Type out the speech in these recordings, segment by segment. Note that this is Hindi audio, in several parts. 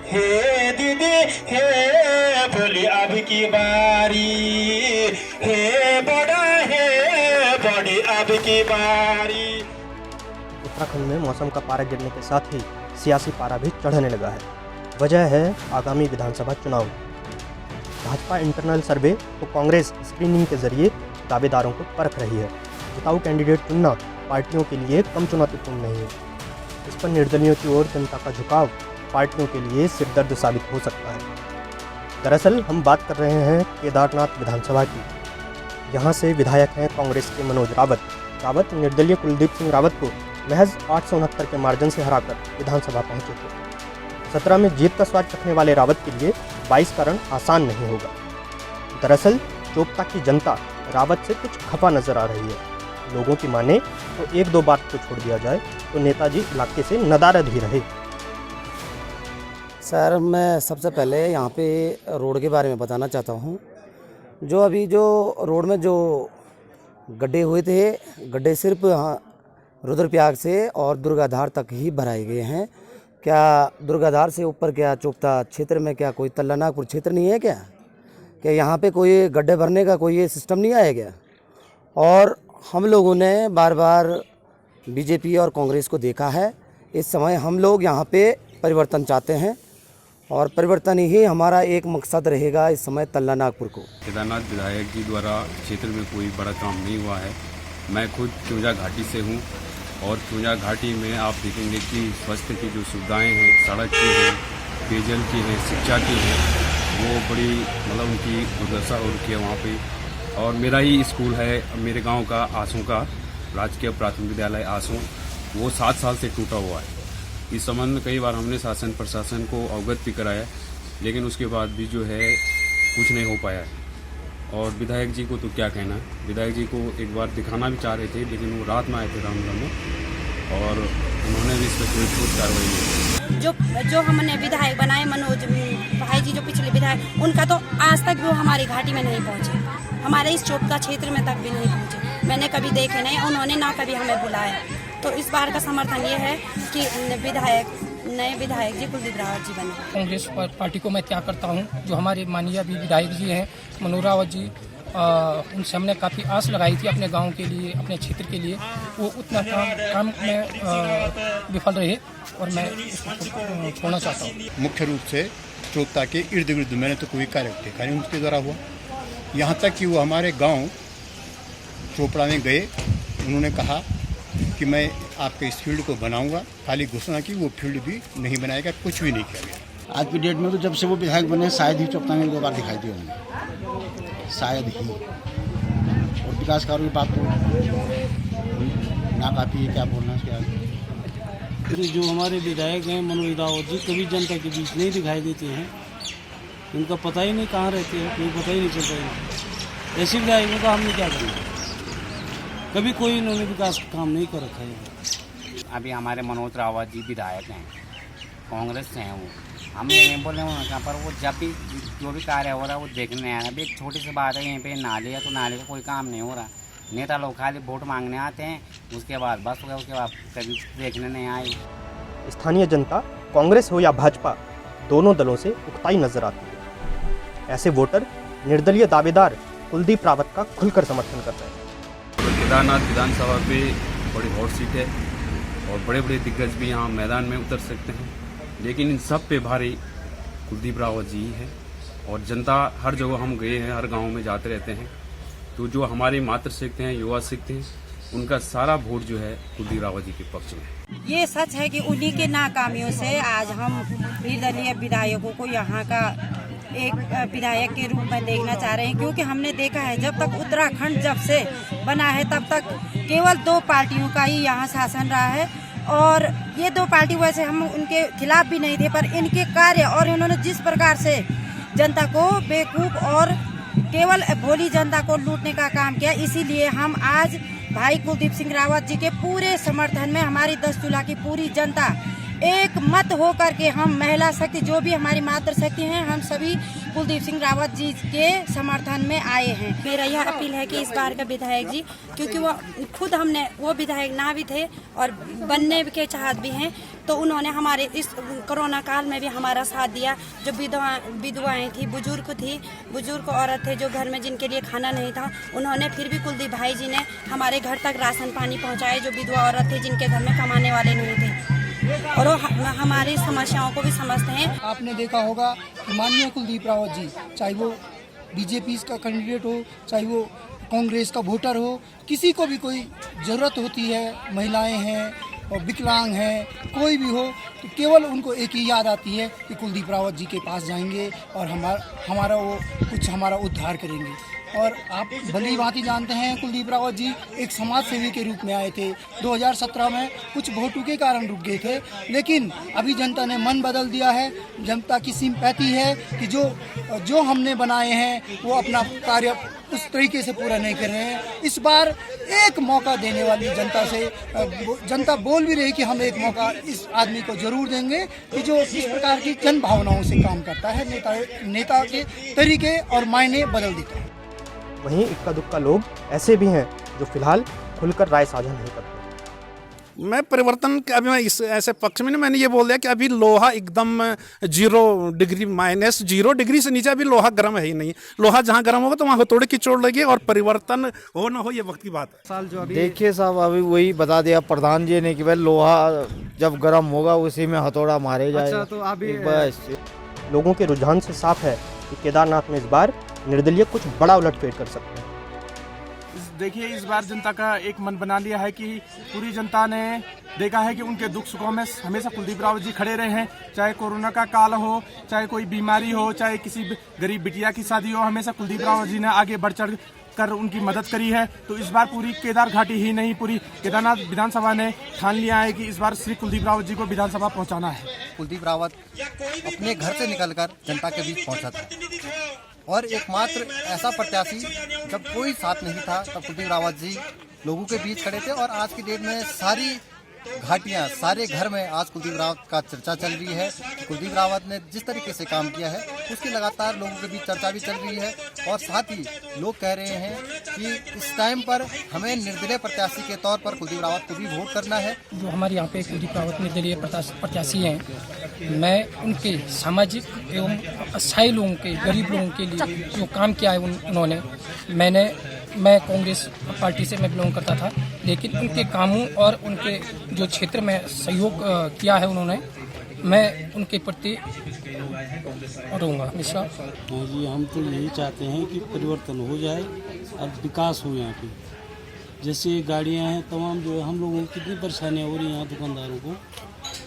हे दीदी हे बोली अब की बारी, हे बड़ी अब की बारी। उत्तराखंड में मौसम का पारा गिरने के साथ ही सियासी पारा भी चढ़ने लगा है। वजह है आगामी विधानसभा चुनाव। भाजपा इंटरनल सर्वे तो कांग्रेस स्क्रीनिंग के जरिए दावेदारों को परख रही है। जिताऊ कैंडिडेट चुनना पार्टियों के लिए कम चुनौतीपूर्ण नहीं है। इस पर निर्दलियों की ओर जनता का झुकाव पार्टियों के लिए सिरदर्द साबित हो सकता है। दरअसल हम बात कर रहे हैं केदारनाथ विधानसभा की। यहाँ से विधायक हैं कांग्रेस के मनोज रावत निर्दलीय कुलदीप सिंह रावत को महज 869 के मार्जिन से हराकर विधानसभा पहुंचे थे। 17 में जीत का स्वाद चखने वाले रावत के लिए 22 का रन आसान नहीं होगा। दरअसल चोपता की जनता रावत से कुछ खफा नजर आ रही है। लोगों की माने तो एक दो बात को छोड़ दिया जाए तो नेताजी इलाके से नदारद ही रहे। सर, मैं सबसे पहले यहाँ पे रोड के बारे में बताना चाहता हूँ। जो रोड में जो गड्ढे हुए थे, गड्ढे सिर्फ रुद्रप्रयाग से और दुर्गाधार तक ही भराए गए हैं। क्या दुर्गाधार से ऊपर क्या चोपता क्षेत्र में क्या कोई तल्लानागपुर क्षेत्र नहीं है क्या यहाँ पे कोई गड्ढे भरने का कोई ये सिस्टम नहीं आया क्या? और हम लोगों ने बार बार बीजेपी और कांग्रेस को देखा है। इस समय हम लोग यहाँ पे परिवर्तन चाहते हैं और परिवर्तन ही हमारा एक मकसद रहेगा इस समय तल्लानागपुर को। केदारनाथ विधायक जी द्वारा क्षेत्र में कोई बड़ा काम नहीं हुआ है। मैं खुद चूंजा घाटी से हूँ और चूंजा घाटी में आप देखेंगे कि स्वास्थ्य की जो सुविधाएं हैं, सड़क की हैं, पेयजल की हैं, शिक्षा की हैं, वो बड़ी मतलब उनकी दुर्दशा हो रखी है वहाँ पे। और मेरा ही स्कूल है मेरे गांव का, आंसू का राजकीय प्राथमिक विद्यालय आंसू, वो 7 साल से टूटा हुआ है। इस संबंध में कई बार हमने शासन प्रशासन को अवगत भी कराया, लेकिन उसके बाद भी जो है कुछ नहीं हो पाया है। और विधायक जी को तो क्या कहना है, विधायक जी को एक बार दिखाना भी चाह रहे थे, लेकिन वो रात में आए थे रामगढ़ में और उन्होंने भी इस पर कोई ठोस कार्रवाई नहीं। जो हमने विधायक बनाए मनोज भाई जी, जो पिछले विधायक, उनका तो आज तक भी वो हमारी घाटी में नहीं पहुंचे, हमारे इस चोपता क्षेत्र में तक भी नहीं पहुंचे। मैंने कभी देखे नहीं, उन्होंने ना कभी हमें बुलाया। तो इस बार का समर्थन ये है कि नए विधायक जी कुलदीप रावत जी बने। कांग्रेस पार्टी को मैं त्याग करता हूँ। जो हमारे माननीय अभी विधायक जी हैं मनोज रावत जी, उनसे हमने काफ़ी आस लगाई थी अपने गांव के लिए, अपने क्षेत्र के लिए। वो उतना काम में विफल रहे और मैं इसको छोड़ना चाहता हूँ। मुख्य रूप से चोपता के इर्द गिर्द मैंने तो कोई कार्य देखा नहीं उनके द्वारा हुआ। यहाँ तक कि वो हमारे गांव चोपड़ा में गए, उन्होंने कहा कि मैं आपके इस फील्ड को बनाऊंगा, खाली घोषणा की, वो फील्ड भी नहीं बनाएगा, कुछ भी नहीं किया गया। आज की डेट में तो जब से वो विधायक बने शायद ही चोपता में 2 बार दिखाई दिए होंगे, शायद ही। और विकास कार्य की बात तो ना काफ़ी है, क्या बोलना क्या। जो हमारे विधायक हैं मनोज रावत जी, कभी जनता के बीच नहीं दिखाई देते हैं। उनका पता ही नहीं कहाँ रहते हैं, कोई पता ही नहीं चलता है। ऐसे विधायकों का हमने क्या करना, कभी कोई इन्होंने विकास काम नहीं कर रखा है। अभी हमारे मनोज रावत जी विधायक हैं, कांग्रेस से हैं वो। हम ये नहीं बोल रहे हैं वहाँ पर, वो जब भी जो भी कार्य हो रहा है वो देखने आए। अभी एक छोटी सी बात है, यहाँ पे नाली है तो नाली का कोई काम नहीं हो रहा। नेता लोग खाली वोट मांगने आते हैं, उसके बाद बस हो गया, उसके बाद कभी देखने नहीं आए। स्थानीय जनता कांग्रेस हो या भाजपा, दोनों दलों से उकताई नजर आती है। ऐसे वोटर निर्दलीय दावेदार कुलदीप रावत का खुलकर समर्थन करते हैं। तो केदारनाथ विधानसभा पे बड़ी हॉट सीट है और बड़े बड़े दिग्गज भी यहाँ मैदान में उतर सकते हैं, लेकिन इन सब पे भारी कुलदीप रावत जी है। और जनता हर जगह हम गए हैं, हर गांव में जाते रहते हैं, तो जो हमारे मातृ सीखते हैं, युवा सीखते हैं, उनका सारा वोट जो है कुलदीप रावत जी के पक्ष में। ये सच है कि उन्हीं के नाकामियों से आज हम निर्दलीय विधायकों को यहाँ का एक विधायक के रूप में देखना चाह रहे हैं, क्योंकि हमने देखा है जब तक उत्तराखंड जब से बना है तब तक केवल 2 पार्टियों का ही यहाँ शासन रहा है। और ये 2 पार्टी वैसे हम उनके खिलाफ भी नहीं थे, पर इनके कार्य और इन्होंने जिस प्रकार से जनता को बेवकूफ और केवल भोली जनता को लूटने का काम किया, इसीलिए हम आज भाई कुलदीप सिंह रावत जी के पूरे समर्थन में हमारी 10 जिला की पूरी जनता एक मत हो करके हम महिला शक्ति, जो भी हमारी मातृ शक्ति हैं, हम सभी कुलदीप सिंह रावत जी के समर्थन में आए हैं। मेरा यह अपील है कि इस बार का विधायक जी, क्योंकि वो खुद वो विधायक ना भी थे और बनने के चाहत भी हैं, तो उन्होंने हमारे इस कोरोना काल में भी हमारा साथ दिया। जो विधवाएं थी, बुजुर्ग औरत थे जो घर में जिनके लिए खाना नहीं था, उन्होंने फिर भी कुलदीप भाई जी ने हमारे घर तक राशन पानी पहुंचाए। जो विधवा औरत थी जिनके घर में कमाने वाले नहीं थे, और वो हमारी समस्याओं को भी समझते हैं। आपने देखा होगा कि माननीय कुलदीप रावत जी, चाहे वो बीजेपी का कैंडिडेट हो, चाहे वो कांग्रेस का वोटर हो, किसी को भी कोई ज़रूरत होती है, महिलाएं हैं और विकलांग हैं, कोई भी हो, तो केवल उनको एक ही याद आती है कि कुलदीप रावत जी के पास जाएंगे और हमारा उद्धार करेंगे। और आप भली भांति जानते हैं कुलदीप रावत जी एक समाज सेवी के रूप में आए थे। 2017 में कुछ वोटों के कारण रुक गए थे, लेकिन अभी जनता ने मन बदल दिया है। जनता की सिंपैथी है कि जो हमने बनाए हैं वो अपना कार्य उस तरीके से पूरा नहीं कर रहे हैं। इस बार एक मौका देने वाली जनता बोल भी रही कि हम एक मौका इस आदमी को जरूर देंगे कि जो इस प्रकार की जन भावनाओं से काम करता है, नेता के तरीके और मायने बदल देता है। वहीं इक्का दुक्का लोग ऐसे भी हैं जो फिलहाल खुलकर राय साझा नहीं करते। मैं परिवर्तन के अभी मैं इस ऐसे पक्ष में नहीं, मैंने ये बोल दिया कि अभी लोहा एकदम 0 डिग्री -0 डिग्री से नीचे अभी लोहा गर्म है ही नहीं। लोहा जहाँ गर्म होगा तो वहाँ हथौड़े की चोट लगे, और परिवर्तन हो ना हो ये वक्त की बात है। देखिए साहब, अभी वही बता दिया प्रधान जी ने कि भाई लोहा जब गर्म होगा उसी में हथौड़ा मारे जाए। अच्छा, तो अभी बस लोगों के रुझान से साफ है कि केदारनाथ में इस बार निर्दलीय कुछ बड़ा उलटफेर कर सकते हैं। देखिए, इस बार जनता का एक मन बना लिया है कि पूरी जनता ने देखा है कि उनके दुख सुखों में हमेशा कुलदीप रावत जी खड़े रहे हैं। चाहे कोरोना का काल हो, चाहे कोई बीमारी हो, चाहे किसी गरीब बिटिया की शादी हो, हमेशा कुलदीप रावत जी ने आगे बढ़ चढ़ कर उनकी मदद करी है। तो इस बार पूरी केदार घाटी ही नहीं, पूरी केदारनाथ विधानसभा ने ठान लिया है कि इस बार श्री कुलदीप रावत जी को विधानसभा पहुंचाना है। कुलदीप रावत अपने घर से निकलकर जनता के बीच पहुंचा था, और एकमात्र ऐसा प्रत्याशी जब कोई साथ नहीं था तब कुलदीप रावत जी लोगों के बीच खड़े थे। और आज की डेट में सारी घाटियां, सारे घर में आज कुलदीप रावत का चर्चा चल रही है। कुलदीप रावत ने जिस तरीके से काम किया है उसकी लगातार लोगों के बीच चर्चा भी चल रही है, और साथ ही लोग कह रहे हैं कि इस टाइम पर हमें निर्दलीय प्रत्याशी के तौर पर कुलदीप रावत को भी वोट करना है। जो हमारे यहाँ पे कुलदीप रावत निर्दलीय प्रत्याशी हैं, मैं उनके सामाजिक एवं असहाय लोगों के, गरीब लोगों के लिए जो काम किया है उन्होंने, मैं कांग्रेस पार्टी से मैं बिलोंग करता था, लेकिन उनके कामों और उनके जो क्षेत्र में सहयोग किया है उन्होंने, मैं उनके प्रति रहूँगा हमेशा। जी, हम तो यही चाहते हैं कि परिवर्तन हो जाए और विकास हो यहाँ पे। जैसे गाड़ियाँ हैं तमाम, जो हम लोगों को कितनी परेशानियाँ हो रही हैं यहाँ दुकानदारों को,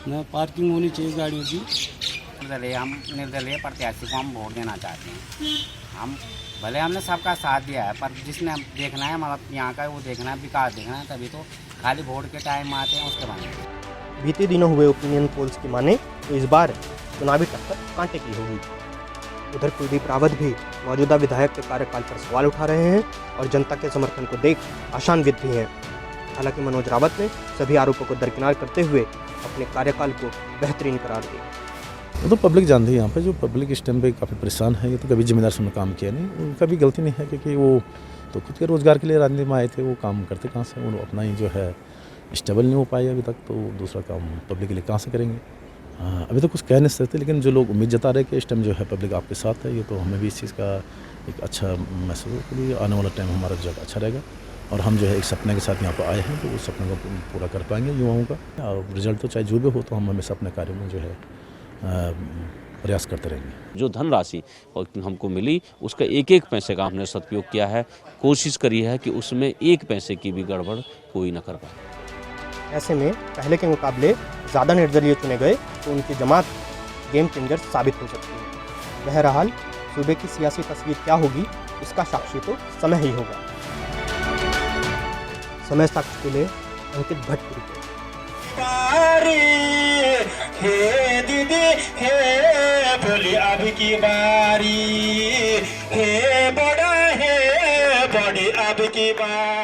ना पार्किंग होनी चाहिए गाड़ियों की। हम निर्दलीय प्रत्याशी को हम वोट देना चाहते हैं। हम भले हमने सबका साथ दिया है, पर जिसने देखना है, मतलब यहाँ का वो देखना है, विकास देखना है, तभी तो खाली वोट के टाइम आते हैं उसके बाद। बीते दिनों हुए ओपिनियन पोल्स की माने तो इस बार चुनावी टक्कर कांटे की होगी। उधर कुलदीप रावत भी मौजूदा विधायक के कार्यकाल पर सवाल उठा रहे हैं और जनता के समर्थन को देख आशान्वित भी हैं। हालांकि मनोज रावत ने सभी आरोपों को दरकिनार करते हुए अपने कार्यकाल को बेहतरीन करार दिया। वो तो पब्लिक जानती है, यहाँ पे जो पब्लिक इस टाइम पे काफ़ी परेशान है। ये तो कभी जिम्मेदार से काम किया नहीं, उनका भी गलती नहीं है, क्योंकि वो तो खुद के रोज़गार के लिए राजनीति में आए थे। वो काम करते कहाँ से, वो अपना ही जो है स्टेबल नहीं हो पाए अभी तक, तो दूसरा काम पब्लिक के लिए कहाँ से करेंगे। अभी तो कुछ कह नहीं सकते, लेकिन जो लोग उम्मीद जता रहे कि इस टाइम जो है पब्लिक आपके साथ है, ये तो हमें भी इस चीज़ का एक अच्छा महसूस है। आने वाला टाइम हमारा जो है अच्छा रहेगा, और हम जो है एक सपने के साथ यहाँ पर आए हैं, तो उस सपने को पूरा कर पाएंगे युवाओं का। और रिजल्ट तो चाहे जो भी हो, तो हम हमेशा अपने कार्यों में जो है प्रयास करते रहेंगे। जो धनराशि हमको मिली उसका एक एक पैसे का हमने सदुपयोग किया है, कोशिश करी है कि उसमें एक पैसे की भी गड़बड़ कोई न कर पाए। ऐसे में पहले के मुकाबले ज़्यादा निर्दलीय चुने गए तो उनकी जमात गेम चेंजर साबित हो सकती है। बहरहाल सूबे की सियासी तस्वीर क्या होगी, इसका साक्षी तो समय ही होगा। समय साक्षी के लिए अंकित भट्ट। हे दीदी हे बोली अब की बारी, हे बड़ा हे बड़ी अब की बारी।